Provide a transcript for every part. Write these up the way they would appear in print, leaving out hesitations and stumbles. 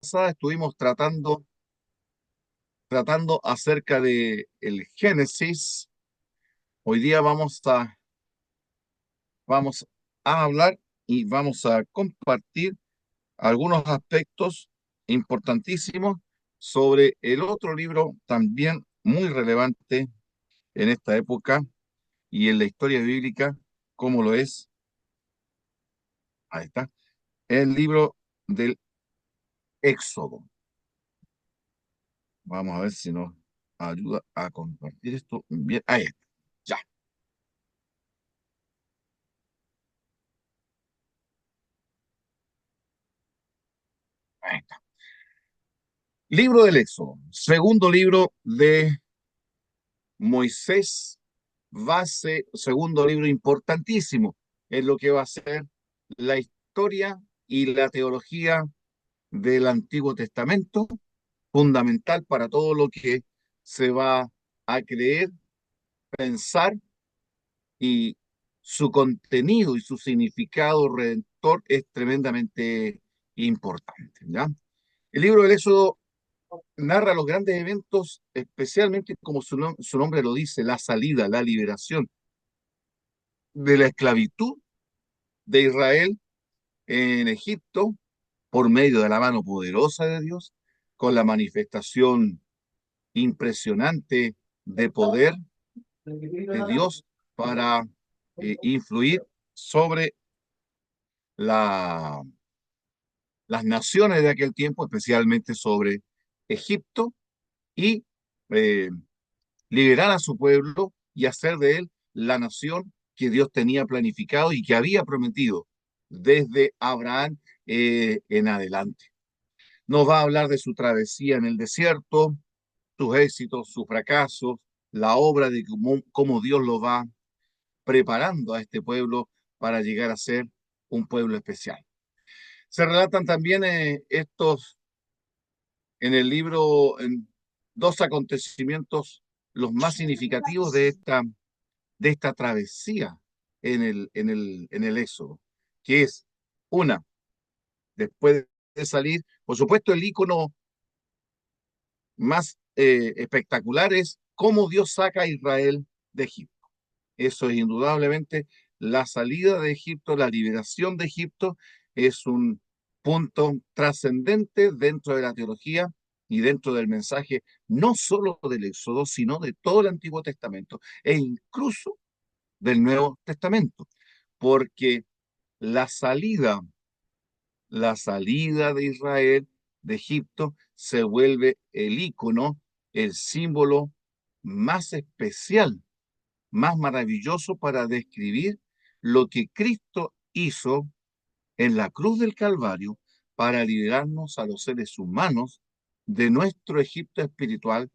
Pasada estuvimos tratando acerca de el Génesis. Hoy día vamos a hablar y vamos a compartir algunos aspectos importantísimos sobre el otro libro también muy relevante en esta época y en la historia bíblica, como lo es, ahí está, el libro del Éxodo. Vamos a ver si nos ayuda a compartir esto. Bien, ahí está. Ya, ahí está. Libro del Éxodo, segundo libro de Moisés, segundo libro importantísimo en lo que va a ser la historia y la teología del Antiguo Testamento, fundamental para todo lo que se va a creer, pensar, y su contenido y su significado redentor es tremendamente importante, ¿ya? El libro del Éxodo narra los grandes eventos, especialmente como su nombre lo dice, la salida, la liberación de la esclavitud de Israel en Egipto por medio de la mano poderosa de Dios, con la manifestación impresionante de poder de Dios para influir sobre la, las naciones de aquel tiempo, especialmente sobre Egipto, y eh, liberar a su pueblo y hacer de él la nación que Dios tenía planificado y que había prometido desde Abraham en adelante. Nos va a hablar de su travesía en el desierto, sus éxitos, sus fracasos, la obra de cómo Dios lo va preparando a este pueblo para llegar a ser un pueblo especial. Se relatan también estos en el libro en dos acontecimientos los más significativos de esta travesía en el Éxodo, que es una, después de salir, por supuesto el icono más espectacular es cómo Dios saca a Israel de Egipto. Eso es indudablemente la salida de Egipto, la liberación de Egipto, es un punto trascendente dentro de la teología y dentro del mensaje, no solo del Éxodo, sino de todo el Antiguo Testamento e incluso del Nuevo Testamento, porque la salida, la salida de Israel de Egipto se vuelve el ícono, el símbolo más especial, más maravilloso para describir lo que Cristo hizo en la cruz del Calvario para liberarnos a los seres humanos de nuestro Egipto espiritual,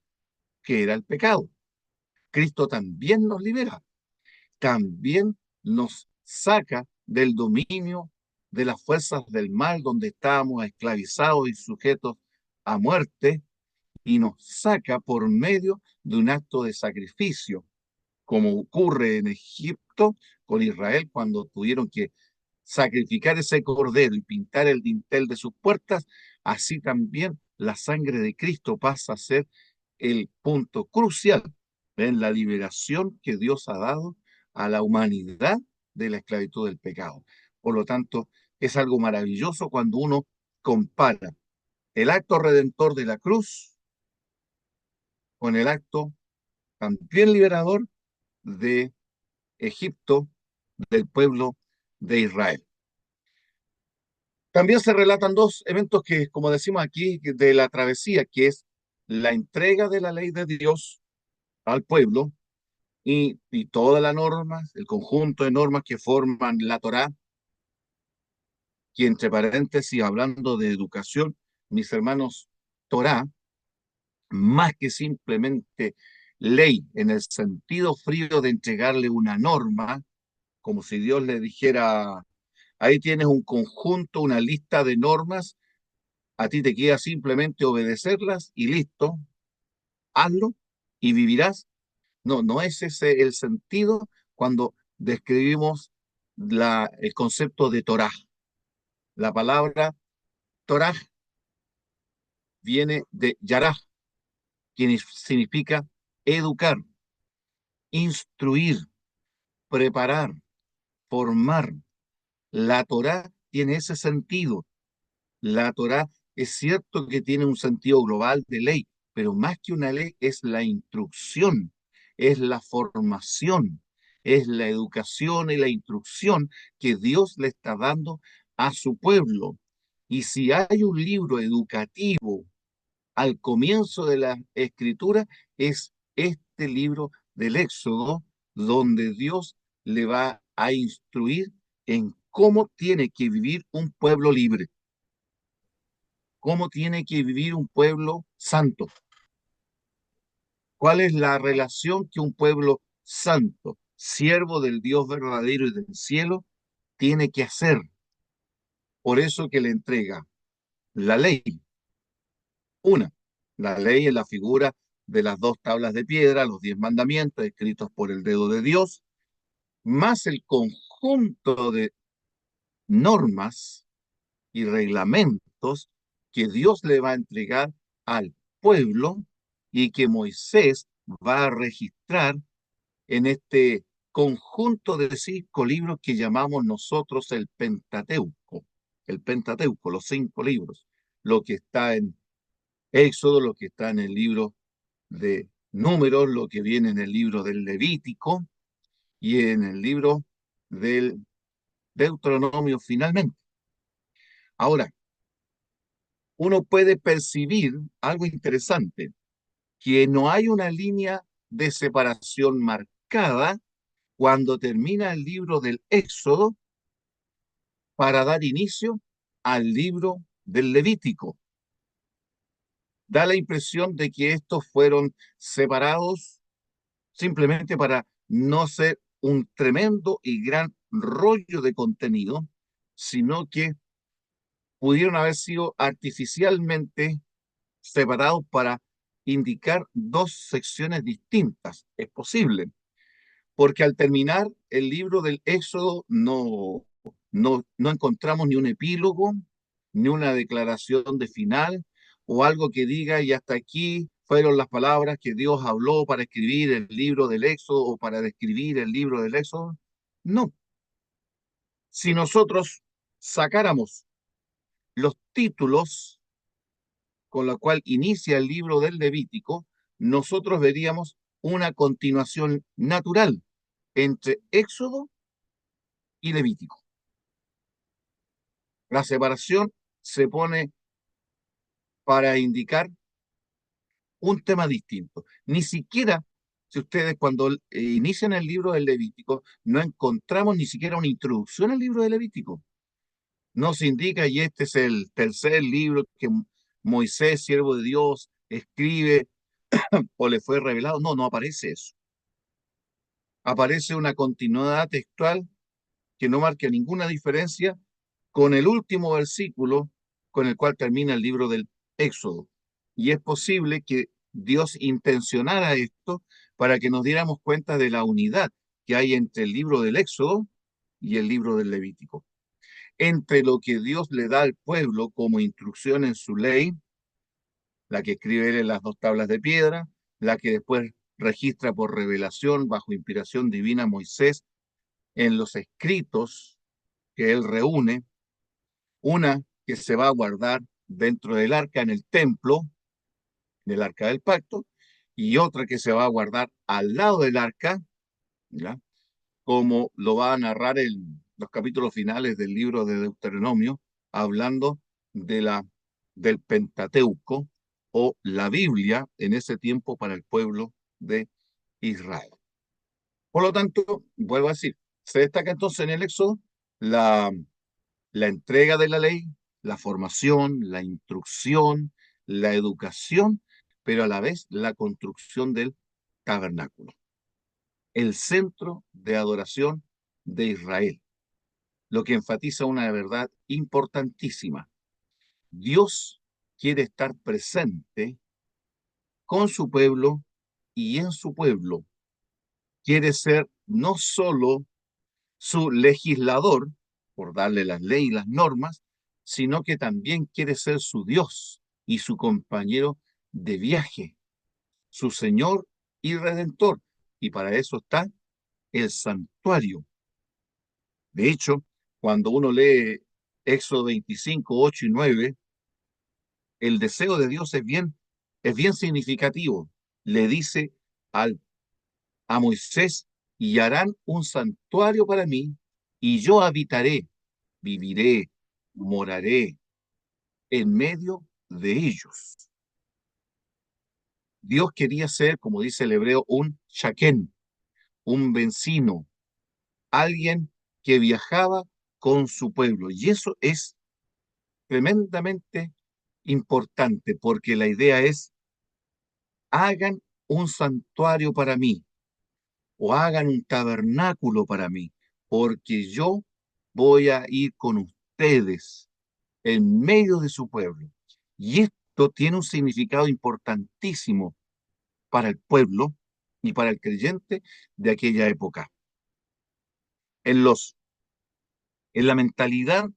que era el pecado. Cristo también nos libera, también nos saca del dominio de las fuerzas del mal donde estábamos esclavizados y sujetos a muerte, y nos saca por medio de un acto de sacrificio, como ocurre en Egipto con Israel cuando tuvieron que sacrificar ese cordero y pintar el dintel de sus puertas. Así también la sangre de Cristo pasa a ser el punto crucial en la liberación que Dios ha dado a la humanidad de la esclavitud del pecado. Por lo tanto, es algo maravilloso cuando uno compara el acto redentor de la cruz con el acto también liberador de Egipto, del pueblo de Israel. También se relatan dos eventos que, como decimos aquí, de la travesía, que es la entrega de la ley de Dios al pueblo y toda la norma, el conjunto de normas que forman la Torá, que entre paréntesis, hablando de educación, mis hermanos, Torá, más que simplemente ley en el sentido frío de entregarle una norma, como si Dios le dijera, ahí tienes un conjunto, una lista de normas, a ti te queda simplemente obedecerlas y listo, hazlo y vivirás. No, no es ese el sentido cuando describimos el concepto de Torah. La palabra Torah viene de yaraj, que significa educar, instruir, preparar, formar. La Torá tiene ese sentido. La Torá es cierto que tiene un sentido global de ley, pero más que una ley es la instrucción, es la formación, es la educación y la instrucción que Dios le está dando a su pueblo. Y si hay un libro educativo al comienzo de la escritura, es este libro del Éxodo, donde Dios le va a instruir en cómo tiene que vivir un pueblo libre, cómo tiene que vivir un pueblo santo, cuál es la relación que un pueblo santo, siervo del Dios verdadero y del cielo, tiene que hacer. Por eso que le entrega la ley. Una, la ley es la figura de las dos tablas de piedra, los 10 mandamientos escritos por el dedo de Dios, más el conjunto de normas y reglamentos que Dios le va a entregar al pueblo y que Moisés va a registrar en este conjunto de 5 libros que llamamos nosotros el Pentateuco, los 5 libros, lo que está en Éxodo, lo que está en el libro de Números, lo que viene en el libro del Levítico y en el libro del Deuteronomio finalmente. Ahora, uno puede percibir algo interesante, que no hay una línea de separación marcada cuando termina el libro del Éxodo para dar inicio al libro del Levítico. Da la impresión de que estos fueron separados simplemente para no ser un tremendo y gran rollo de contenido, sino que pudieron haber sido artificialmente separados para indicar dos secciones distintas. Es posible, porque al terminar el libro del Éxodo no encontramos ni un epílogo, ni una declaración de final, o algo que diga, y hasta aquí fueron las palabras que Dios habló para escribir el libro del Éxodo o para describir el libro del Éxodo. No. Si nosotros sacáramos los títulos con la cual inicia el libro del Levítico, nosotros veríamos una continuación natural entre Éxodo y Levítico. La separación se pone para indicar un tema distinto. Ni siquiera, si ustedes cuando inician el libro del Levítico, no encontramos ni siquiera una introducción al libro del Levítico. No se indica, y este es el tercer libro que Moisés, siervo de Dios, escribe o le fue revelado. No, no aparece eso. Aparece una continuidad textual que no marca ninguna diferencia con el último versículo con el cual termina el libro del Éxodo. Y es posible que Dios intencionara esto para que nos diéramos cuenta de la unidad que hay entre el libro del Éxodo y el libro del Levítico. Entre lo que Dios le da al pueblo como instrucción en su ley, la que escribe él en las dos tablas de piedra, la que después registra por revelación bajo inspiración divina Moisés en los escritos que él reúne, una que se va a guardar dentro del arca en el templo, del arca del pacto, y otra que se va a guardar al lado del arca, ¿ya? Como lo va a narrar en los capítulos finales del libro de Deuteronomio, hablando del Pentateuco o la Biblia en ese tiempo para el pueblo de Israel. Por lo tanto, vuelvo a decir, se destaca entonces en el Éxodo la, la entrega de la ley, la formación, la instrucción, la educación, pero a la vez la construcción del tabernáculo, el centro de adoración de Israel, lo que enfatiza una verdad importantísima. Dios quiere estar presente con su pueblo y en su pueblo. Quiere ser no solo su legislador, por darle las leyes y las normas, sino que también quiere ser su Dios. y su compañero de viaje, su Señor y Redentor. Y para eso está el santuario. De hecho, cuando uno lee Éxodo 25, 8 y 9, el deseo de Dios es bien significativo. Le dice al, a Moisés, y harán un santuario para mí, y yo habitaré, viviré, moraré en medio de ellos. Dios quería ser, como dice el hebreo, un shaken, un vecino, alguien que viajaba con su pueblo. Y eso es tremendamente importante, porque la idea es, hagan un santuario para mí o hagan un tabernáculo para mí, porque yo voy a ir con ustedes en medio de su pueblo. Y esto tiene un significado importantísimo para el pueblo y para el creyente de aquella época. En en la mentalidad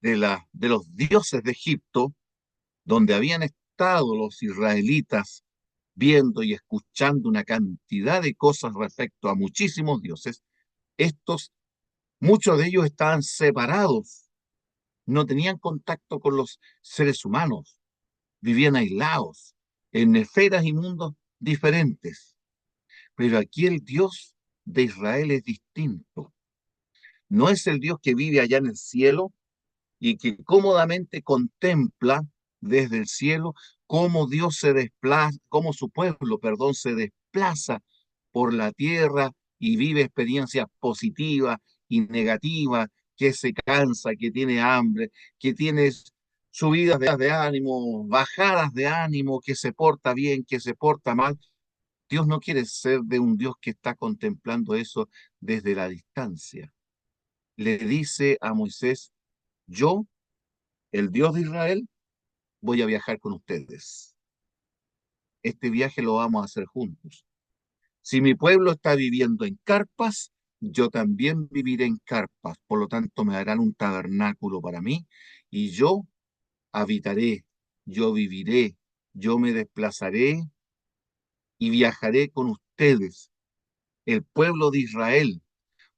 de los dioses de Egipto, donde habían estado los israelitas viendo y escuchando una cantidad de cosas respecto a muchísimos dioses, estos, muchos de ellos estaban separados, no tenían contacto con los seres humanos, vivían aislados, en esferas y mundos diferentes. Pero aquí el Dios de Israel es distinto. No es el Dios que vive allá en el cielo y que cómodamente contempla desde el cielo cómo Dios se desplaza, cómo su pueblo, perdón, se desplaza por la tierra y vive experiencias positivas y negativas, que se cansa, que tiene hambre, que tiene subidas de ánimo, bajadas de ánimo, que se porta bien, que se porta mal. Dios no quiere ser de un Dios que está contemplando eso desde la distancia. Le dice a Moisés, yo, el Dios de Israel, voy a viajar con ustedes. Este viaje lo vamos a hacer juntos. Si mi pueblo está viviendo en carpas, yo también viviré en carpas. Por lo tanto, me harán un tabernáculo para mí y yo habitaré, yo viviré, yo me desplazaré y viajaré con ustedes. El pueblo de Israel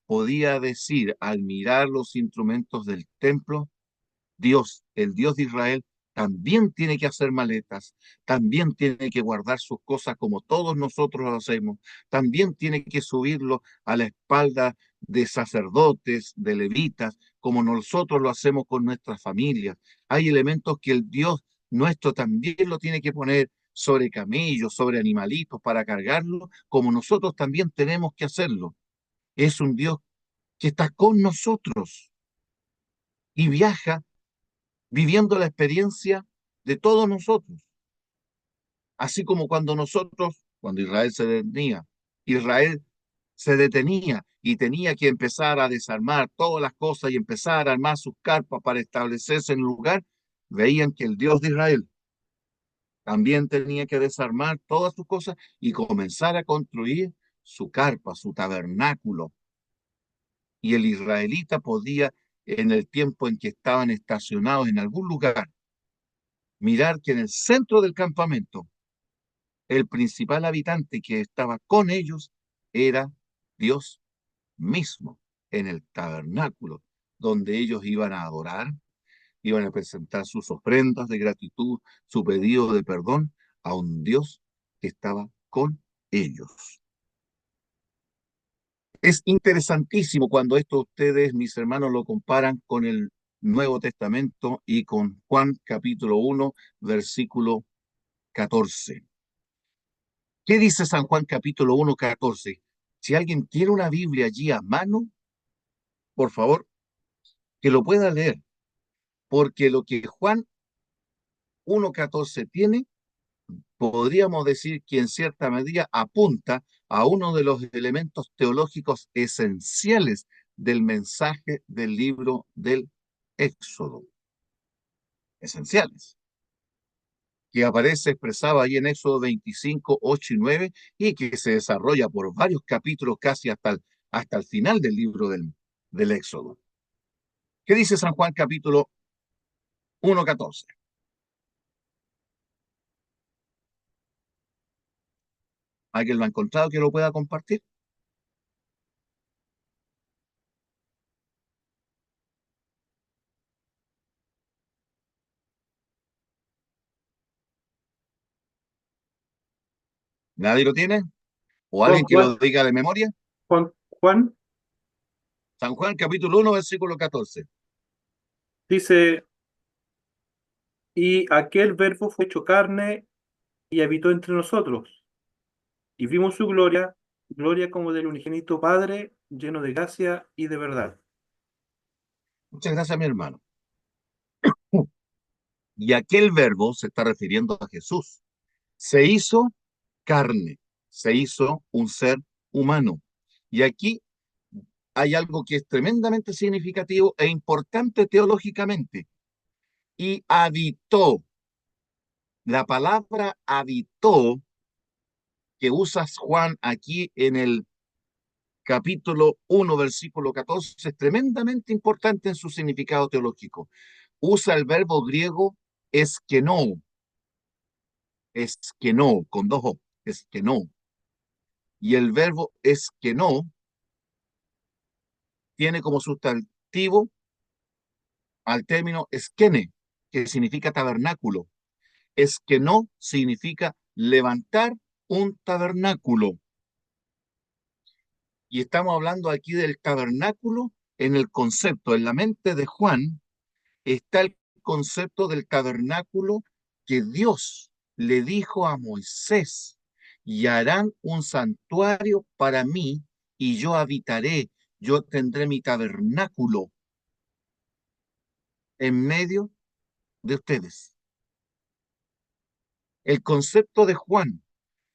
podía decir al mirar los instrumentos del templo, Dios, el Dios de Israel, también tiene que hacer maletas, también tiene que guardar sus cosas como todos nosotros lo hacemos, también tiene que subirlo a la espalda de sacerdotes, de levitas, como nosotros lo hacemos con nuestras familias. Hay elementos que el Dios nuestro también lo tiene que poner sobre camellos, sobre animalitos para cargarlo, como nosotros también tenemos que hacerlo. Es un Dios que está con nosotros y viaja viviendo la experiencia de todos nosotros. Así como cuando Israel se detenía y tenía que empezar a desarmar todas las cosas y empezar a armar sus carpas para establecerse en el lugar, veían que el Dios de Israel también tenía que desarmar todas sus cosas y comenzar a construir su carpa, su tabernáculo. Y el israelita podía, en el tiempo en que estaban estacionados en algún lugar, mirar que en el centro del campamento, el principal habitante que estaba con ellos era Dios mismo, en el tabernáculo, donde ellos iban a adorar, iban a presentar sus ofrendas de gratitud, su pedido de perdón a un Dios que estaba con ellos. Es interesantísimo cuando esto ustedes, mis hermanos, lo comparan con el Nuevo Testamento y con Juan capítulo 1, versículo 14. ¿Qué dice San Juan capítulo 1, 14? Si alguien tiene una Biblia allí a mano, por favor, que lo pueda leer, porque lo que Juan 1, 14 tiene, podríamos decir que en cierta medida apunta a uno de los elementos teológicos esenciales del mensaje del libro del Éxodo. Esenciales. Que aparece expresado ahí en Éxodo 25, 8 y 9, y que se desarrolla por varios capítulos casi hasta el final del libro del Éxodo. ¿Qué dice San Juan capítulo 1, 14? ¿Alguien lo ha encontrado que lo pueda compartir? ¿Nadie lo tiene? ¿O Juan, alguien que Juan, lo diga de memoria? Juan San Juan capítulo 1, versículo 14. dice, y aquel verbo fue hecho carne y habitó entre nosotros, y vimos su gloria, gloria como del unigénito Padre, lleno de gracia y de verdad. Muchas gracias, mi hermano. Y aquel verbo se está refiriendo a Jesús. Se hizo carne, se hizo un ser humano. Y aquí hay algo que es tremendamente significativo e importante teológicamente. Y habitó. La palabra habitó que usas Juan aquí en el capítulo 1, versículo 14, es tremendamente importante en su significado teológico. Usa el verbo griego esquenó, con dos O, esquenó. Y el verbo esquenó tiene como sustantivo al término esquene, que significa tabernáculo. Esquenó significa levantar un tabernáculo. Y estamos hablando aquí del tabernáculo en el concepto, en la mente de Juan está el concepto del tabernáculo que Dios le dijo a Moisés, y harán un santuario para mí y yo habitaré, yo tendré mi tabernáculo en medio de ustedes. El concepto de Juan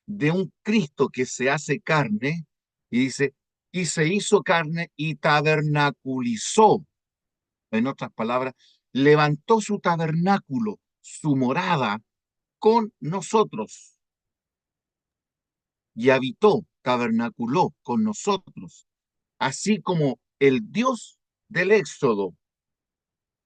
de un Cristo que se hace carne y dice, y se hizo carne y tabernaculizó. En otras palabras, levantó su tabernáculo, su morada con nosotros y habitó, tabernaculó con nosotros, así como el Dios del Éxodo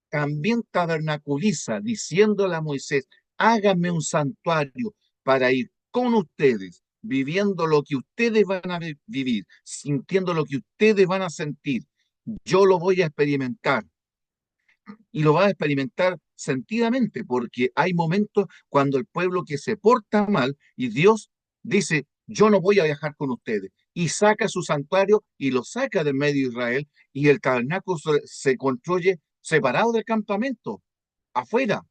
también tabernaculiza diciéndole a Moisés, hágame un santuario para ir con ustedes, viviendo lo que ustedes van a vivir, sintiendo lo que ustedes van a sentir. Yo lo voy a experimentar y lo va a experimentar sentidamente, porque hay momentos cuando el pueblo que se porta mal y Dios dice, yo no voy a viajar con ustedes, y saca su santuario y lo saca de medio de Israel, y el tabernáculo se construye separado del campamento, afuera,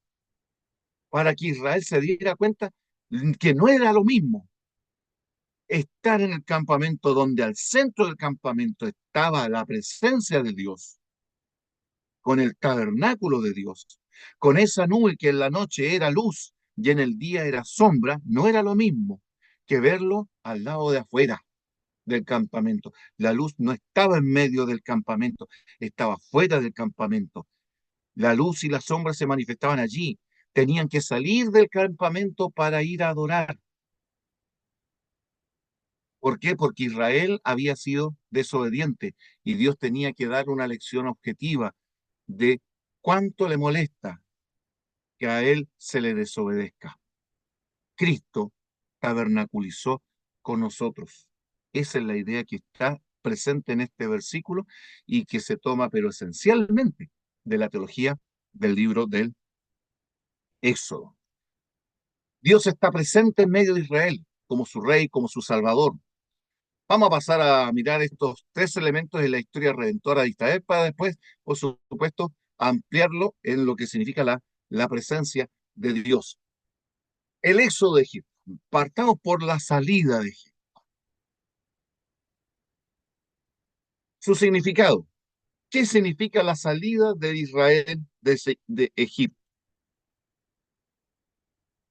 para que Israel se diera cuenta que no era lo mismo estar en el campamento donde al centro del campamento estaba la presencia de Dios con el tabernáculo de Dios, con esa nube que en la noche era luz y en el día era sombra, no era lo mismo que verlo al lado de afuera del campamento. La luz no estaba en medio del campamento, estaba fuera del campamento. La luz y la sombra se manifestaban allí. Tenían que salir del campamento para ir a adorar. ¿Por qué? Porque Israel había sido desobediente y Dios tenía que dar una lección objetiva de cuánto le molesta que a él se le desobedezca. Cristo tabernaculizó con nosotros. Esa es la idea que está presente en este versículo y que se toma, pero esencialmente, de la teología del libro del Éxodo. Dios está presente en medio de Israel como su rey, como su salvador. Vamos a pasar a mirar estos tres elementos de la historia redentora de Israel para después, por supuesto, ampliarlo en lo que significa la presencia de Dios. El éxodo de Egipto. Partamos por la salida de Egipto. Su significado. ¿Qué significa la salida de Israel de Egipto?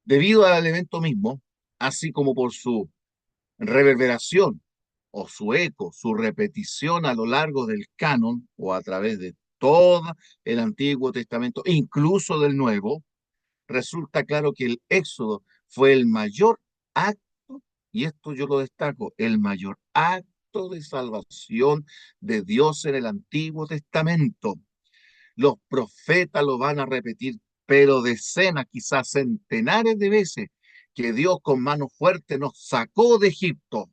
Debido al evento mismo, así como por su reverberación o su eco, su repetición a lo largo del canon o a través de todo el Antiguo Testamento, incluso del Nuevo, resulta claro que el Éxodo fue el mayor acto, y esto yo lo destaco, el mayor acto de salvación de Dios en el Antiguo Testamento. Los profetas lo van a repetir, pero decenas, quizás centenares de veces, que Dios con mano fuerte nos sacó de Egipto,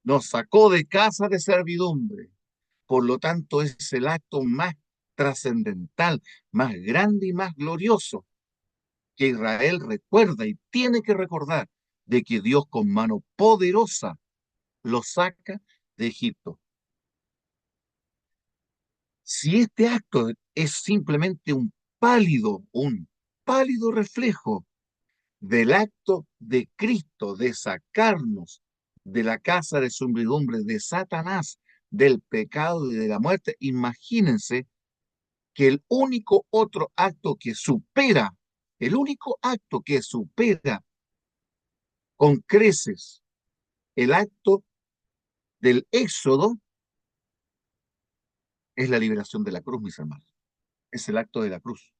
nos sacó de casa de servidumbre. Por lo tanto, es el acto más trascendental, más grande y más glorioso que Israel recuerda y tiene que recordar de que Dios con mano poderosa lo saca de Egipto. Si este acto es simplemente un pálido reflejo del acto de Cristo de sacarnos de la casa de servidumbre de Satanás, del pecado y de la muerte, imagínense que el único acto que supera con creces el acto del éxodo es la liberación de la cruz, mis hermanos. Es el acto de la cruz.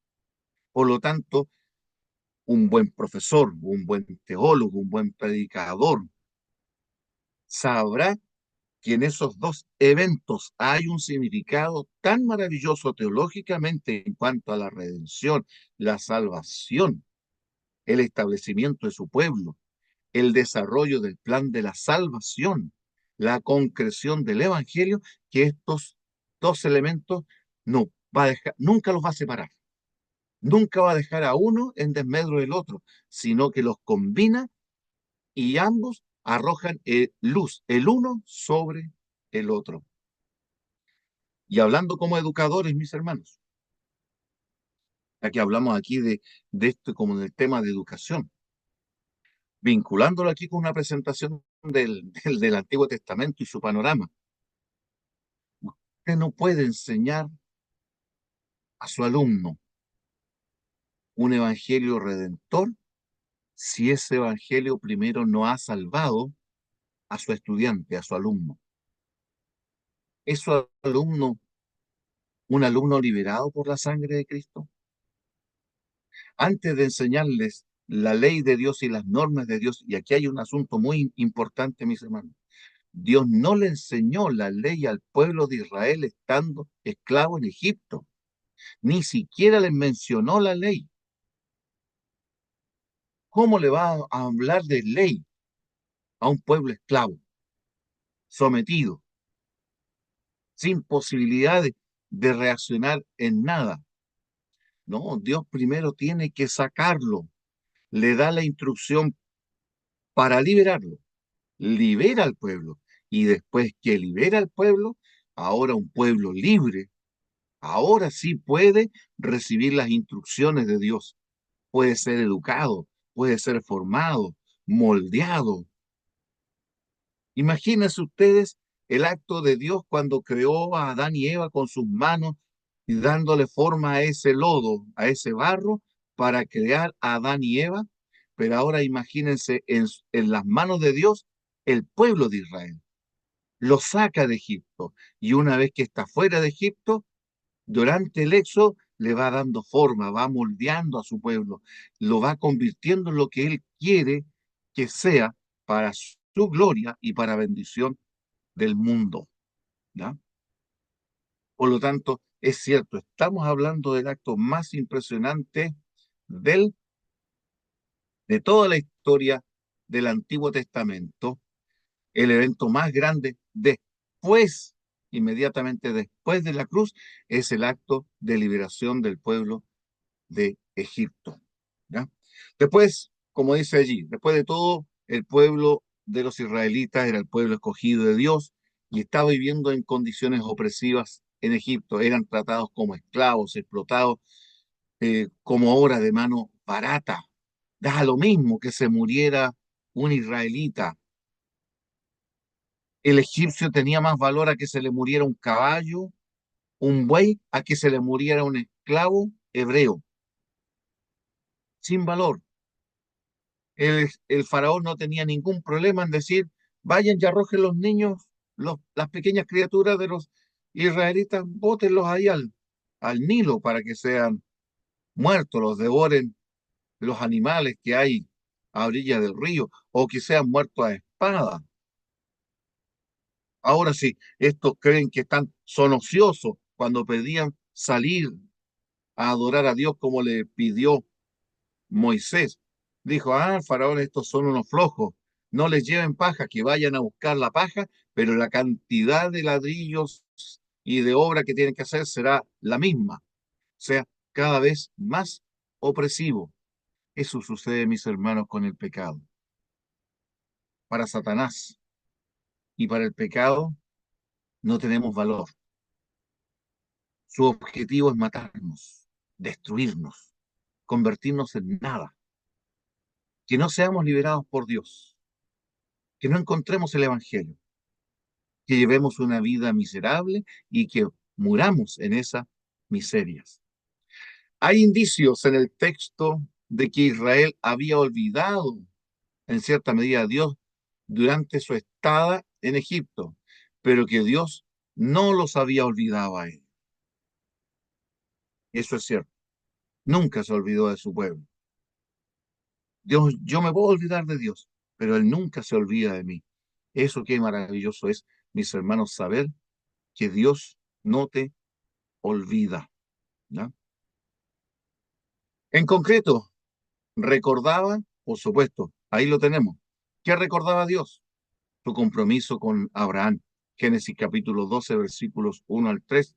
Por lo tanto, un buen profesor, un buen teólogo, un buen predicador sabrá que en esos dos eventos hay un significado tan maravilloso teológicamente en cuanto a la redención, la salvación, el establecimiento de su pueblo, el desarrollo del plan de la salvación, la concreción del evangelio, que estos dos elementos no va a dejar, nunca los va a separar, nunca va a dejar a uno en desmedro del otro, sino que los combina y ambos arrojan luz, el uno sobre el otro. Y hablando como educadores, mis hermanos, ya que hablamos aquí de esto como del tema de educación, vinculándolo aquí con una presentación del Antiguo Testamento y su panorama. Usted no puede enseñar a su alumno un evangelio redentor si ese evangelio primero no ha salvado a su estudiante, a su alumno. ¿Es su alumno un alumno liberado por la sangre de Cristo? Antes de enseñarles la ley de Dios y las normas de Dios, y aquí hay un asunto muy importante, mis hermanos, Dios no le enseñó la ley al pueblo de Israel estando esclavo en Egipto, ni siquiera les mencionó la ley. ¿Cómo le va a hablar de ley a un pueblo esclavo, sometido, sin posibilidad de reaccionar en nada? No, Dios primero tiene que sacarlo, le da la instrucción para liberarlo, libera al pueblo, y después que libera al pueblo, ahora un pueblo libre, ahora sí puede recibir las instrucciones de Dios, puede ser educado, puede ser formado, moldeado. Imagínense ustedes el acto de Dios cuando creó a Adán y Eva con sus manos y dándole forma a ese lodo, a ese barro, para crear a Adán y Eva. Pero ahora imagínense en las manos de Dios el pueblo de Israel. Lo saca de Egipto y una vez que está fuera de Egipto, durante el éxodo le va dando forma, va moldeando a su pueblo, lo va convirtiendo en lo que él quiere que sea para su gloria y para bendición del mundo, ¿ya? Por lo tanto, es cierto, estamos hablando del acto más impresionante del, de toda la historia del Antiguo Testamento, el evento más grande después, inmediatamente después de la cruz, es el acto de liberación del pueblo de Egipto, ¿ya? Después, como dice allí, después de todo, el pueblo de los israelitas era el pueblo escogido de Dios y estaba viviendo en condiciones opresivas en Egipto. Eran tratados como esclavos, explotados como obra de mano barata. Da lo mismo que se muriera un israelita. El egipcio tenía más valor a que se le muriera un caballo, un buey, a que se le muriera un esclavo hebreo, sin valor. El faraón no tenía ningún problema en decir, vayan y arrojen los niños, las pequeñas criaturas de los israelitas, bótenlos ahí al Nilo para que sean muertos, los devoren los animales que hay a orilla del río, o que sean muertos a espada. Ahora sí, estos creen que son ociosos cuando pedían salir a adorar a Dios como le pidió Moisés. Dijo, ah, Faraón, estos son unos flojos, no les lleven paja, que vayan a buscar la paja, pero la cantidad de ladrillos y de obra que tienen que hacer será la misma, o sea, cada vez más opresivo. Eso sucede, mis hermanos, con el pecado. Para Satanás y para el pecado no tenemos valor. Su objetivo es matarnos, destruirnos, convertirnos en nada, que no seamos liberados por Dios, que no encontremos el Evangelio, que llevemos una vida miserable y que muramos en esas miserias. Hay indicios en el texto de que Israel había olvidado en cierta medida a Dios durante su estada en Egipto, pero que Dios no los había olvidado a él. Eso es cierto. Nunca se olvidó de su pueblo. Dios, yo me puedo olvidar de Dios, pero Él nunca se olvida de mí. Eso qué maravilloso es, mis hermanos, saber que Dios no te olvida, ¿no? En concreto, recordaba, por supuesto, ahí lo tenemos. ¿Qué recordaba Dios? Su compromiso con Abraham. Génesis capítulo 12, versículos 1 al 3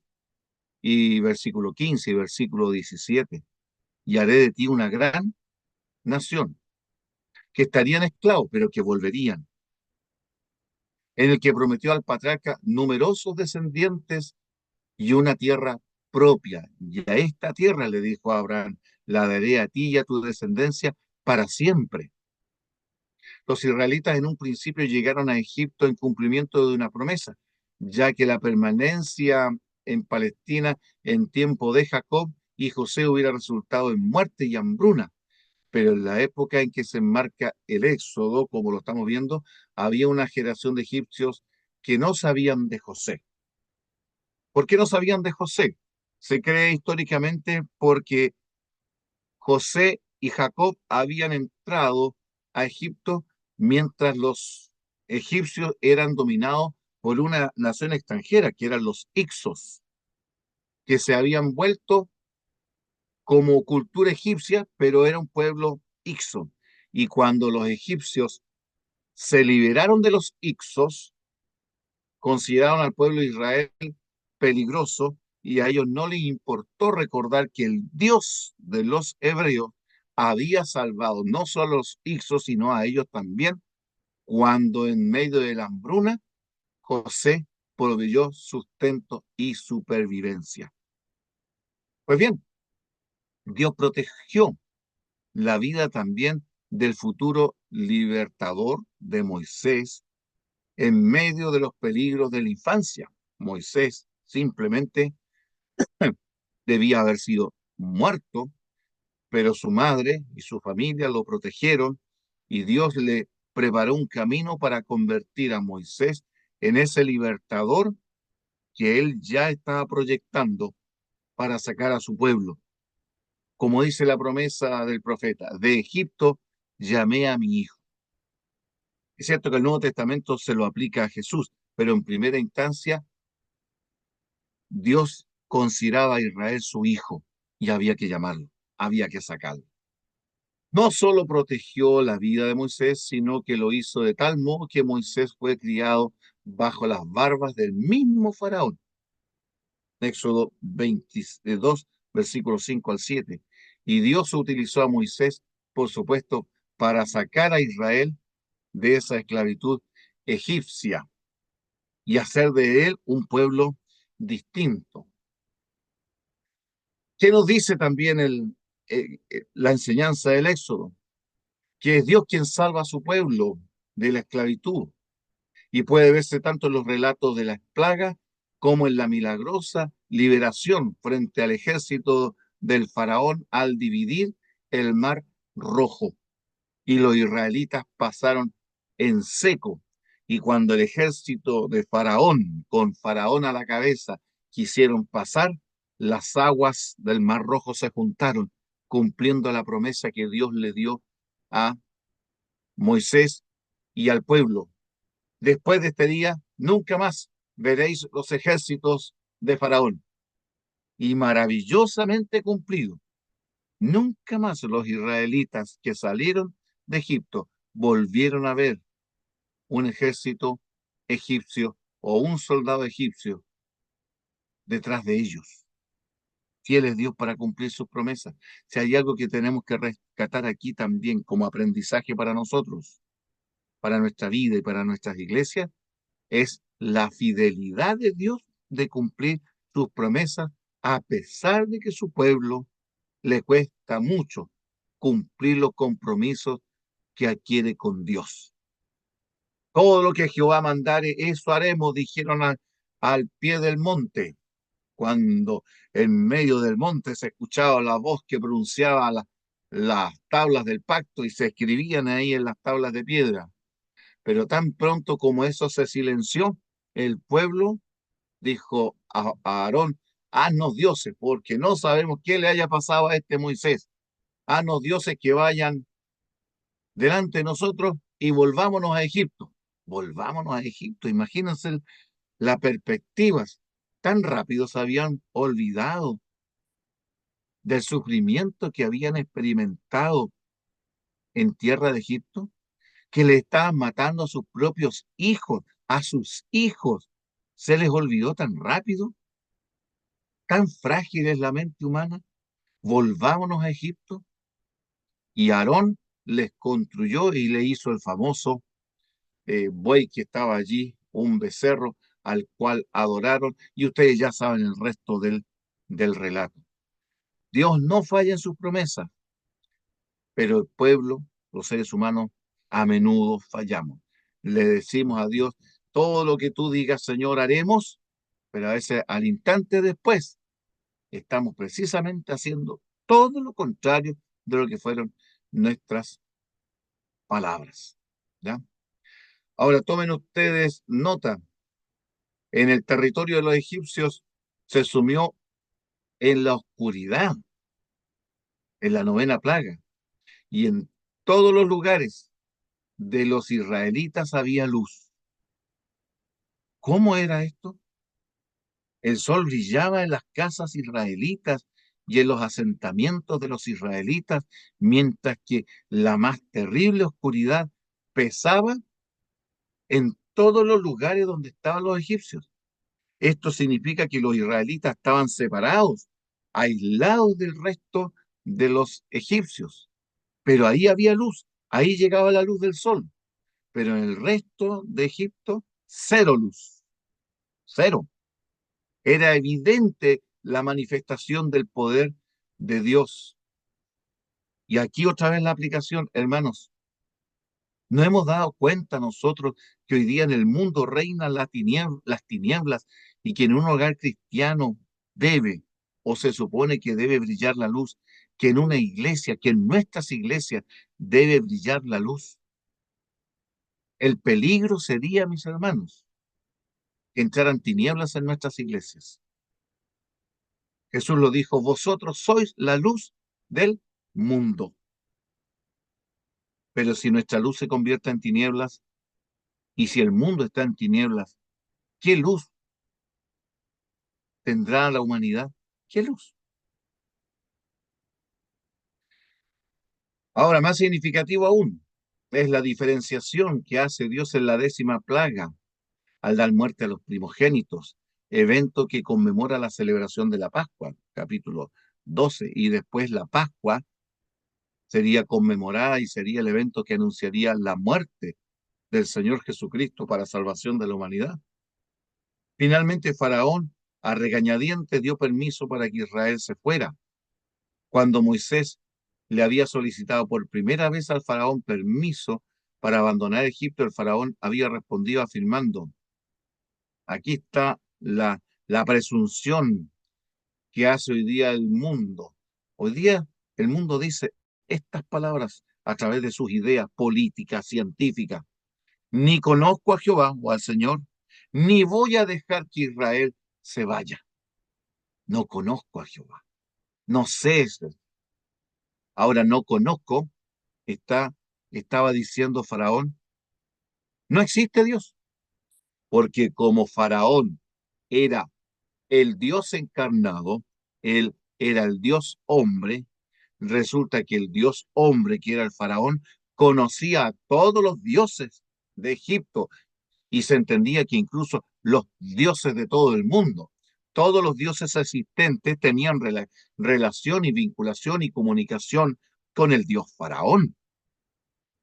y versículo 15 y versículo 17. Y haré de ti una gran nación, que estarían esclavos, pero que volverían, en el que prometió al patriarca numerosos descendientes y una tierra propia. Y a esta tierra le dijo a Abraham, la daré a ti y a tu descendencia para siempre. Los israelitas en un principio llegaron a Egipto en cumplimiento de una promesa, ya que la permanencia en Palestina en tiempo de Jacob y José hubiera resultado en muerte y hambruna. Pero en la época en que se enmarca el Éxodo, como lo estamos viendo, había una generación de egipcios que no sabían de José. ¿Por qué no sabían de José? Se cree históricamente porque José y Jacob habían entrado a Egipto mientras los egipcios eran dominados por una nación extranjera, que eran los Ixos, que se habían vuelto como cultura egipcia, pero era un pueblo Ixo. Y cuando los egipcios se liberaron de los Ixos, consideraron al pueblo de Israel peligroso y a ellos no les importó recordar que el Dios de los hebreos había salvado no solo a los Ixos, sino a ellos también, cuando en medio de la hambruna José proveyó sustento y supervivencia. Pues bien, Dios protegió la vida también del futuro libertador de Moisés en medio de los peligros de la infancia. Moisés simplemente debía haber sido muerto, pero su madre y su familia lo protegieron y Dios le preparó un camino para convertir a Moisés en ese libertador que él ya estaba proyectando para sacar a su pueblo. Como dice la promesa del profeta, de Egipto llamé a mi hijo. Es cierto que el Nuevo Testamento se lo aplica a Jesús, pero en primera instancia Dios consideraba a Israel su hijo y había que llamarlo, había que sacarlo. No solo protegió la vida de Moisés, sino que lo hizo de tal modo que Moisés fue criado bajo las barbas del mismo faraón. Éxodo 22, versículos 5 al 7. Y Dios utilizó a Moisés, por supuesto, para sacar a Israel de esa esclavitud egipcia y hacer de él un pueblo distinto. ¿Qué nos dice también la enseñanza del Éxodo? Que es Dios quien salva a su pueblo de la esclavitud. Y puede verse tanto en los relatos de las plagas como en la milagrosa liberación frente al ejército del faraón al dividir el mar Rojo. Y los israelitas pasaron en seco. Y cuando el ejército de Faraón, con Faraón a la cabeza, quisieron pasar, las aguas del Mar Rojo se juntaron, cumpliendo la promesa que Dios le dio a Moisés y al pueblo. Después de este día, nunca más veréis los ejércitos de Faraón. Y maravillosamente cumplido. Nunca más los israelitas que salieron de Egipto volvieron a ver un ejército egipcio o un soldado egipcio detrás de ellos. Fiel es Dios para cumplir sus promesas. Si hay algo que tenemos que rescatar aquí también como aprendizaje para nosotros, para nuestra vida y para nuestras iglesias, es la fidelidad de Dios de cumplir sus promesas, a pesar de que su pueblo le cuesta mucho cumplir los compromisos que adquiere con Dios. Todo lo que Jehová mandare, eso haremos, dijeron al pie del monte, cuando en medio del monte se escuchaba la voz que pronunciaba las tablas del pacto y se escribían ahí en las tablas de piedra. Pero tan pronto como eso se silenció, el pueblo dijo a Aarón: haznos dioses, porque no sabemos qué le haya pasado a este Moisés. Haznos dioses que vayan delante de nosotros y volvámonos a Egipto. Volvámonos a Egipto. Imagínense la perspectiva. Tan rápido se habían olvidado del sufrimiento que habían experimentado en tierra de Egipto, que le estaban matando a sus propios hijos, a sus hijos. ¿Se les olvidó tan rápido? ¿Tan frágil es la mente humana? Volvámonos a Egipto. Y Aarón les construyó y le hizo el famoso buey que estaba allí, un becerro al cual adoraron, y ustedes ya saben el resto del relato. Dios no falla en sus promesas, pero el pueblo, los seres humanos, a menudo fallamos. Le decimos a Dios: todo lo que tú digas, Señor, haremos, pero a veces al instante después estamos precisamente haciendo todo lo contrario de lo que fueron nuestras palabras. ¿Ya? Ahora tomen ustedes nota. En el territorio de los egipcios se sumió en la oscuridad, en la novena plaga, y en todos los lugares de los israelitas había luz. ¿Cómo era esto? El sol brillaba en las casas israelitas y en los asentamientos de los israelitas, mientras que la más terrible oscuridad pesaba en todos los lugares donde estaban los egipcios. Esto significa que los israelitas estaban separados, aislados del resto de los egipcios. Pero ahí había luz, ahí llegaba la luz del sol. Pero en el resto de Egipto, cero luz, cero. Era evidente la manifestación del poder de Dios. Y aquí otra vez la aplicación, hermanos. ¿No hemos dado cuenta nosotros que hoy día en el mundo reinan las tinieblas y que en un hogar cristiano debe o se supone que debe brillar la luz, que en una iglesia, que en nuestras iglesias debe brillar la luz? El peligro sería, mis hermanos, que entraran tinieblas en nuestras iglesias. Jesús lo dijo: vosotros sois la luz del mundo. Pero si nuestra luz se convierte en tinieblas y si el mundo está en tinieblas, ¿qué luz tendrá la humanidad? ¿Qué luz? Ahora, más significativo aún, es la diferenciación que hace Dios en la 10ª plaga al dar muerte a los primogénitos, evento que conmemora la celebración de la Pascua, capítulo 12, y después la Pascua sería conmemorada y sería el evento que anunciaría la muerte del Señor Jesucristo para salvación de la humanidad. Finalmente, Faraón, a regañadientes, dio permiso para que Israel se fuera. Cuando Moisés le había solicitado por primera vez al faraón permiso para abandonar Egipto, el faraón había respondido afirmando: aquí está la presunción que hace hoy día el mundo. Hoy día el mundo dice estas palabras a través de sus ideas políticas, científicas: ni conozco a Jehová o al Señor, ni voy a dejar que Israel se vaya. No conozco a Jehová, no sé eso. Ahora no conozco, estaba diciendo Faraón, no existe Dios, porque como Faraón era el Dios encarnado, él era el Dios hombre, Resulta que el dios hombre, que era el faraón, conocía a todos los dioses de Egipto y se entendía que incluso los dioses de todo el mundo, todos los dioses existentes tenían relación y vinculación y comunicación con el dios faraón.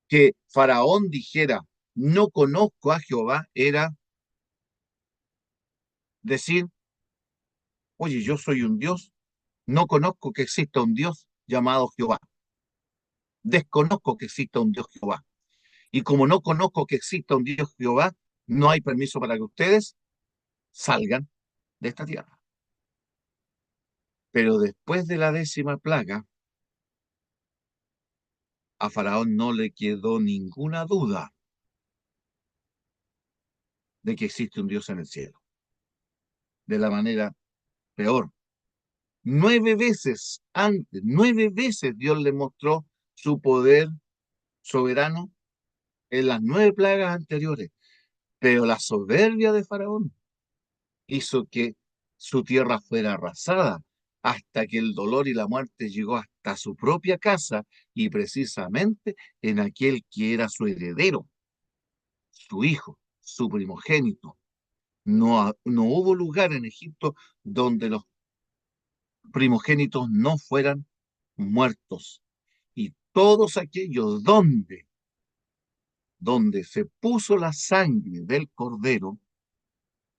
Que faraón dijera, no conozco a Jehová, era decir, oye, yo soy un dios, no conozco que exista un dios llamado Jehová, desconozco que exista un dios Jehová. Y como no conozco que exista un dios Jehová, no hay permiso para que ustedes salgan de esta tierra. Pero después de la 10ª plaga, a Faraón no le quedó ninguna duda de que existe un Dios en el cielo. De la manera peor. 9 veces antes, 9 veces Dios le mostró su poder soberano en las 9 plagas anteriores. Pero la soberbia de Faraón hizo que su tierra fuera arrasada hasta que el dolor y la muerte llegó hasta su propia casa y precisamente en aquel que era su heredero, su hijo, su primogénito. No hubo lugar en Egipto donde los primogénitos no fueran muertos. Y todos aquellos donde se puso la sangre del cordero,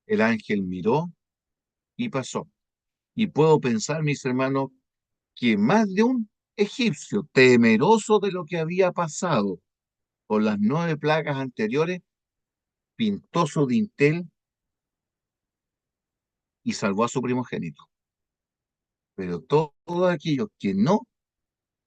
el ángel miró y pasó. Y puedo pensar, mis hermanos, que más de un egipcio, temeroso de lo que había pasado con las 9 plagas anteriores, pintó su dintel y salvó a su primogénito. Pero todos aquellos que no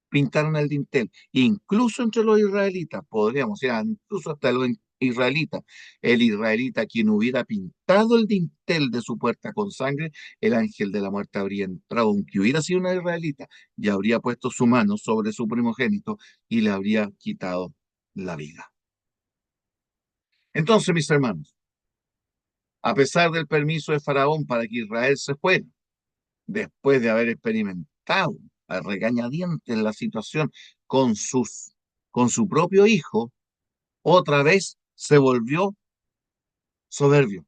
pintaron el dintel, incluso entre los israelitas, podríamos decir, incluso hasta los israelitas, el israelita quien hubiera pintado el dintel de su puerta con sangre, el ángel de la muerte habría entrado, aunque hubiera sido una israelita, y habría puesto su mano sobre su primogénito y le habría quitado la vida. Entonces, mis hermanos, a pesar del permiso de Faraón para que Israel se fuera, después de haber experimentado a regañadientes la situación con con su propio hijo, otra vez se volvió soberbio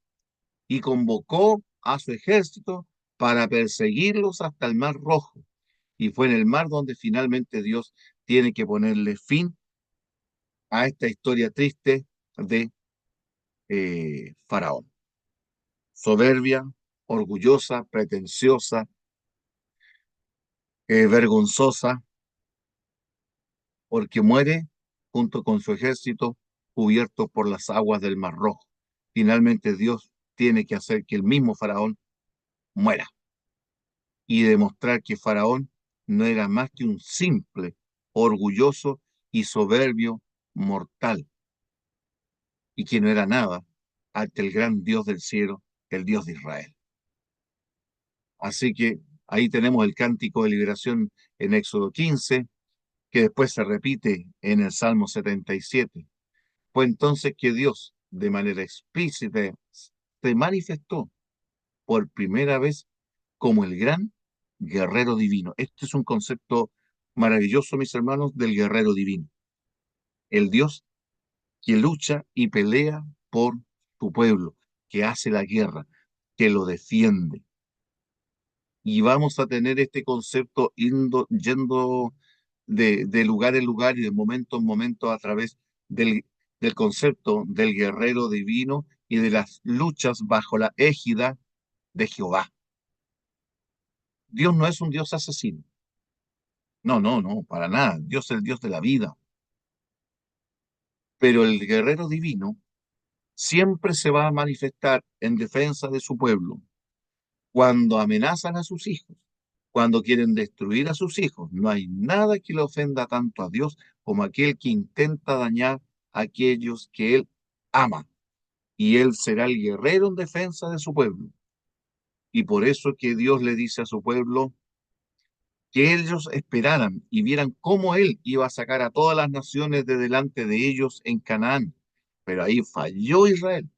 y convocó a su ejército para perseguirlos hasta el Mar Rojo. Y fue en el mar donde finalmente Dios tiene que ponerle fin a esta historia triste de Faraón. Soberbia, orgullosa, pretenciosa, vergonzosa, porque muere junto con su ejército cubierto por las aguas del Mar Rojo. Finalmente Dios tiene que hacer que el mismo Faraón muera y demostrar que Faraón no era más que un simple, orgulloso y soberbio mortal y que no era nada ante el gran Dios del cielo, el Dios de Israel. Así que ahí tenemos el cántico de liberación en Éxodo 15, que después se repite en el Salmo 77. Fue entonces que Dios, de manera explícita, se manifestó por primera vez como el gran guerrero divino. Este es un concepto maravilloso, mis hermanos, del guerrero divino. El Dios que lucha y pelea por su pueblo, que hace la guerra, que lo defiende. Y vamos a tener este concepto yendo de lugar en lugar y de momento en momento a través del concepto del guerrero divino y de las luchas bajo la égida de Jehová. Dios no es un Dios asesino. No, no, no, para nada. Dios es el Dios de la vida. Pero el guerrero divino siempre se va a manifestar en defensa de su pueblo cuando amenazan a sus hijos, cuando quieren destruir a sus hijos. No hay nada que le ofenda tanto a Dios como aquel que intenta dañar a aquellos que Él ama. Y Él será el guerrero en defensa de su pueblo. Y por eso que Dios le dice a su pueblo que ellos esperaran y vieran cómo Él iba a sacar a todas las naciones de delante de ellos en Canaán. Pero ahí falló Israel.